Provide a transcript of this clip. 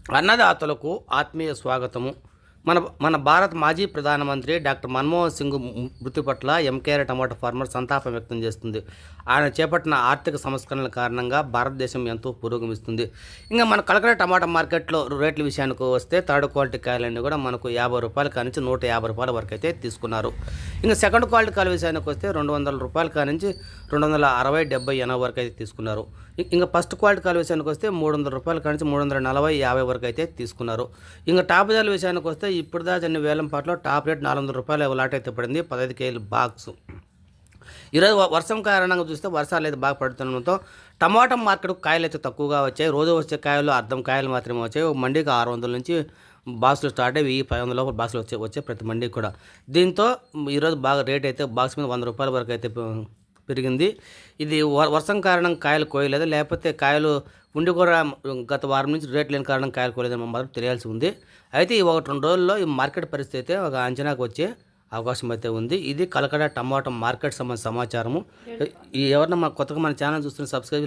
అన్నదాతలకు ఆత్మీయ స్వాగతము. మన మన భారత మాజీ ప్రధానమంత్రి డాక్టర్ మన్మోహన్ సింగ్ మృతి పట్ల ఎంకేఆర్ టమాటా ఫార్మర్ సంతాపం వ్యక్తం చేస్తుంది. ఆయన చేపట్టిన ఆర్థిక సంస్కరణల కారణంగా భారతదేశం ఎంతో పురోగమిస్తుంది. ఇంకా మన కలకడ టమాటా మార్కెట్లో రేట్ల విషయానికి వస్తే థర్డ్ క్వాలిటీ కాయలన్నీ కూడా మనకు రూ. 50 కానించి రూ. 150 వరకు అయితే తీసుకున్నారు. ఇంకా సెకండ్ క్వాలిటీ కాయల విషయానికి వస్తే రూ. 200 కానించి 260, 70, 80 వరకు అయితే తీసుకున్నారు. ఇంకా ఫస్ట్ క్వాలిటీ కాయల విషయానికి వస్తే రూ. 300 కానించి 340, 50 వరకు అయితే తీసుకున్నారు. ఇంకా టాప్ ధరల విషయానికి వస్తే ఇప్పుడు దాకా అన్ని వేలం పాటలో టాప్ రేట్ రూ. 400 లాట్ అయితే పడింది 15 కేజీల బాక్స్. ఈరోజు వర్షం కారణంగా చూస్తే వర్షాలు అయితే బాగా పడుతుండడంతో టమాటా మార్కెట్ కాయలు అయితే తక్కువగా వచ్చాయి. రోజు వచ్చే కాయలు అర్ధం కాయలు మాత్రమే వచ్చాయి. మండికి 600 నుంచి బాక్సులు స్టార్ట్ అయ్యి 1500 లోపల బాక్సులు వచ్చే ప్రతి మండికి కూడా. దీంతో ఈరోజు బాగా రేట్ అయితే బాక్స్ మీద రూ. 100 వరకు అయితే పెరిగింది. ఇది వర్షం కారణం కాయలు కోయలేదు, లేకపోతే కాయలు ఉండి కూడా గత వారం నుంచి రేట్ లేని కారణం కాయలు కోయలేదని మాత్రం తెలియాల్సి ఉంది. అయితే ఈ 1-2 రోజుల్లో ఈ మార్కెట్ పరిస్థితి అయితే ఒక అంచనాకు వచ్చే అవకాశం అయితే ఉంది. ఇది కలకడ టమాటా మార్కెట్ సంబంధించిన సమాచారము. ఎవరన్నా కొత్తగా మన ఛానల్ చూస్తున్న సబ్స్క్రైబ్